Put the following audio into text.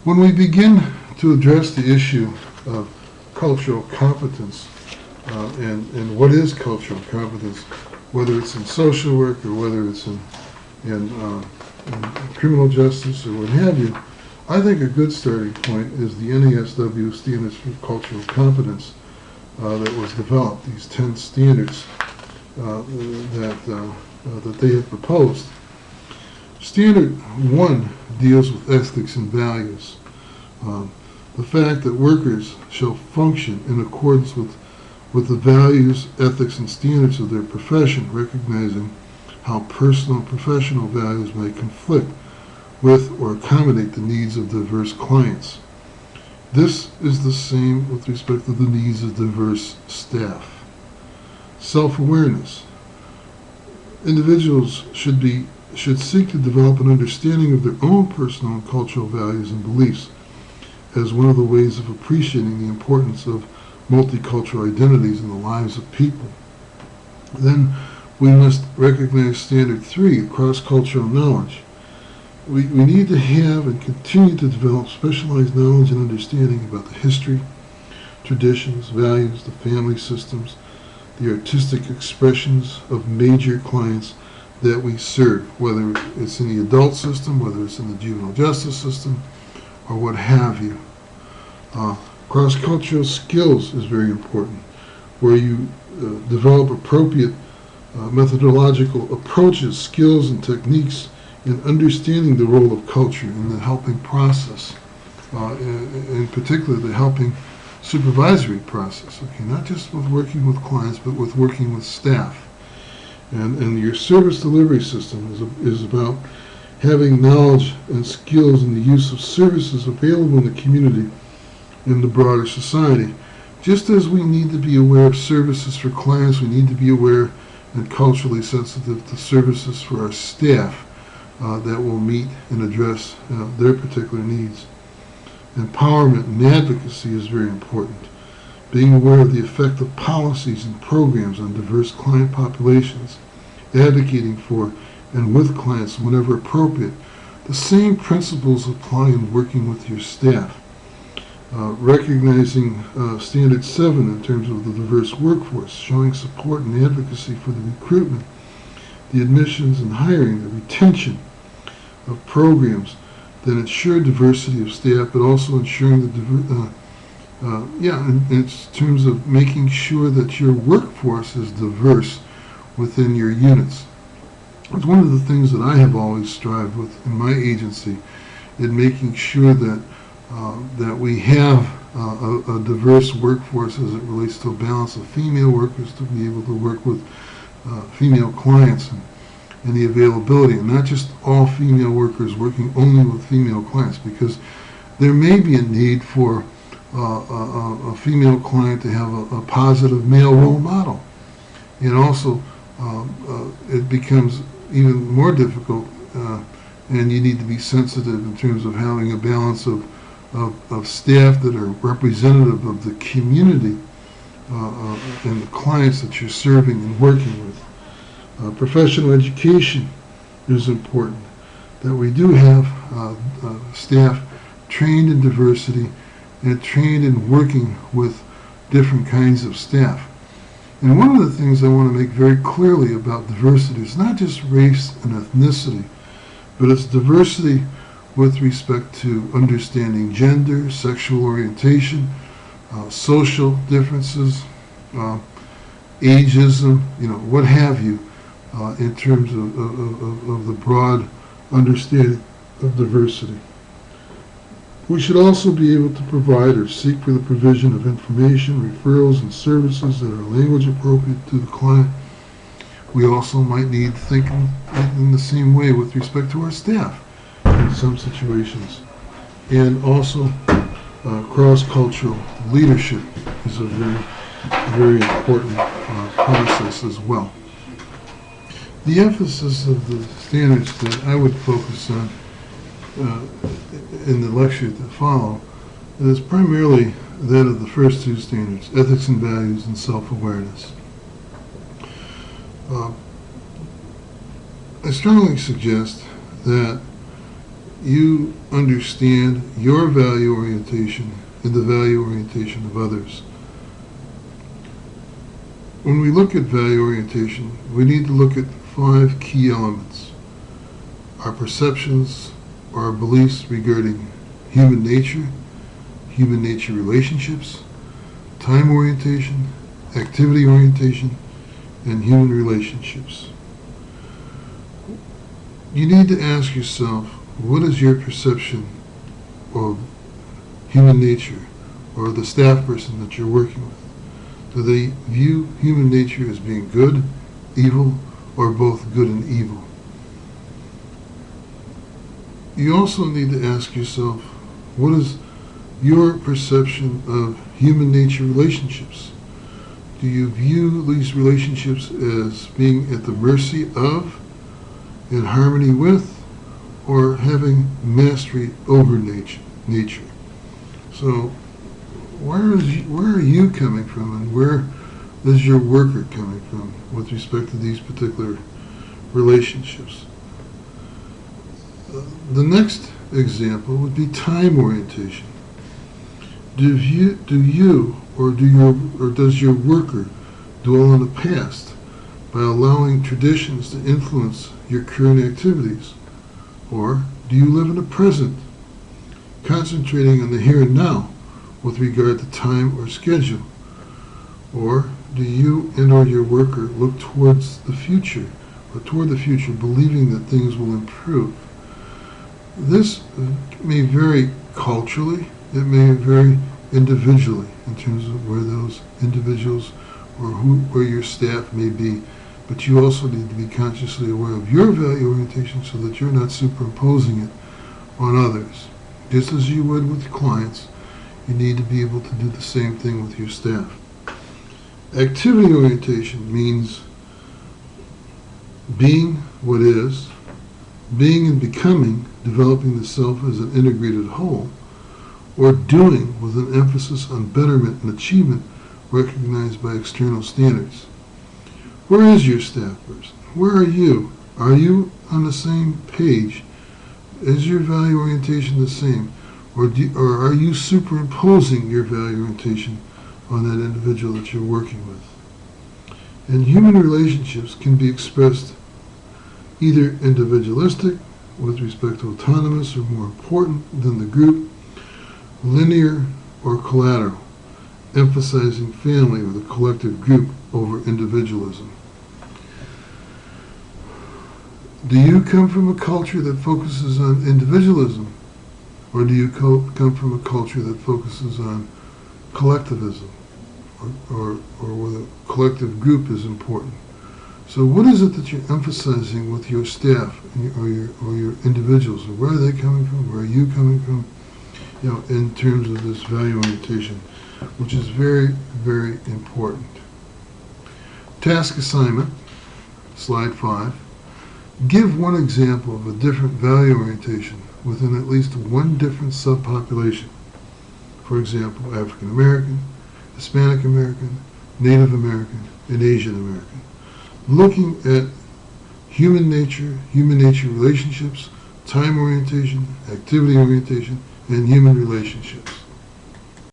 When we begin to address the issue of cultural competence, and what is cultural competence, whether it's in social work or whether it's in criminal justice or what have you, I think a good starting point is the NASW Standards for Cultural Competence that was developed, these 10 standards that they have proposed. Standard 1 deals with ethics and values. The fact that workers shall function in accordance with the values, ethics, and standards of their profession, recognizing how personal and professional values may conflict with or accommodate the needs of diverse clients. This is the same with respect to the needs of diverse staff. Self-awareness. Individuals should seek to develop an understanding of their own personal and cultural values and beliefs as one of the ways of appreciating the importance of multicultural identities in the lives of people. Then we must recognize Standard 3, cross-cultural knowledge. We need to have and continue to develop specialized knowledge and understanding about the history, traditions, values, the family systems, the artistic expressions of major clients that we serve, whether it's in the adult system, whether it's in the juvenile justice system, or what have you. Cross-cultural skills is very important, where you develop appropriate methodological approaches, skills, and techniques in understanding the role of culture in the helping process, in particular the helping supervisory process. Okay, not just with working with clients, but with working with staff. And your service delivery system is about having knowledge and skills in the use of services available in the community in the broader society. Just as we need to be aware of services for clients, we need to be aware and culturally sensitive to services for our staff that will meet and address their particular needs. Empowerment and advocacy is very important. Being aware of the effect of policies and programs on diverse client populations, advocating for and with clients whenever appropriate. The same principles apply in working with your staff. Recognizing Standard 7 in terms of the diverse workforce, showing support and advocacy for the recruitment, the admissions and hiring, the retention of programs that ensure diversity of staff, but also ensuring in terms of making sure that your workforce is diverse within your units. It's one of the things that I have always strived with in my agency, in making sure that we have a diverse workforce as it relates to a balance of female workers to be able to work with female clients and the availability, and not just all female workers working only with female clients, because there may be a need for a female client to have a positive male role model. And also, it becomes even more difficult, and you need to be sensitive in terms of having a balance of staff that are representative of the community and the clients that you're serving and working with. Professional education is important, that we do have staff trained in diversity and trained in working with different kinds of staff. And one of the things I want to make very clearly about diversity is not just race and ethnicity, but it's diversity with respect to understanding gender, sexual orientation, social differences, ageism, what have you, in terms of the broad understanding of diversity. We should also be able to provide or seek for the provision of information, referrals, and services that are language appropriate to the client. We also might need to think in the same way with respect to our staff in some situations. And also, cross-cultural leadership is a very, very important process as well. The emphasis of the standards that I would focus on in the lecture to follow is primarily that of the first two standards, ethics and values and self-awareness. I strongly suggest that you understand your value orientation and the value orientation of others. When we look at value orientation, we need to look at 5 key elements: our perceptions, our beliefs regarding human nature relationships, time orientation, activity orientation, and human relationships. You need to ask yourself, what is your perception of human nature or the staff person that you're working with? Do they view human nature as being good, evil, or both good and evil? You also need to ask yourself, what is your perception of human nature relationships? Do you view these relationships as being at the mercy of, in harmony with, or having mastery over nature? So where are you coming from, and where is your worker coming from with respect to these particular relationships? The next example would be time orientation. Does your worker dwell in the past by allowing traditions to influence your current activities? Or do you live in the present, concentrating on the here and now with regard to time or schedule? Or do you and or your worker look towards the future, or toward the future, believing that things will improve? This may vary culturally, it may vary individually in terms of where those individuals or your staff may be, but you also need to be consciously aware of your value orientation so that you're not superimposing it on others. Just as you would with clients, you need to be able to do the same thing with your staff. Activity orientation means being what is, being and becoming, developing the self as an integrated whole, or doing with an emphasis on betterment and achievement recognized by external standards. Where is your staff person? Where are you? Are you on the same page? Is your value orientation the same? Or are you superimposing your value orientation on that individual that you're working with? And human relationships can be expressed either individualistic, with respect to autonomous or more important than the group, linear or collateral, emphasizing family or the collective group over individualism. Do you come from a culture that focuses on individualism, or do you come from a culture that focuses on collectivism, or where the collective group is important? So what is it that you're emphasizing with your staff or your individuals? Or where are they coming from? Where are you coming from? In terms of this value orientation, which is very, very important. Task assignment, slide 5. Give one example of a different value orientation within at least one different subpopulation. For example, African American, Hispanic American, Native American, and Asian American. Looking at human nature relationships, time orientation, activity orientation, and human relationships.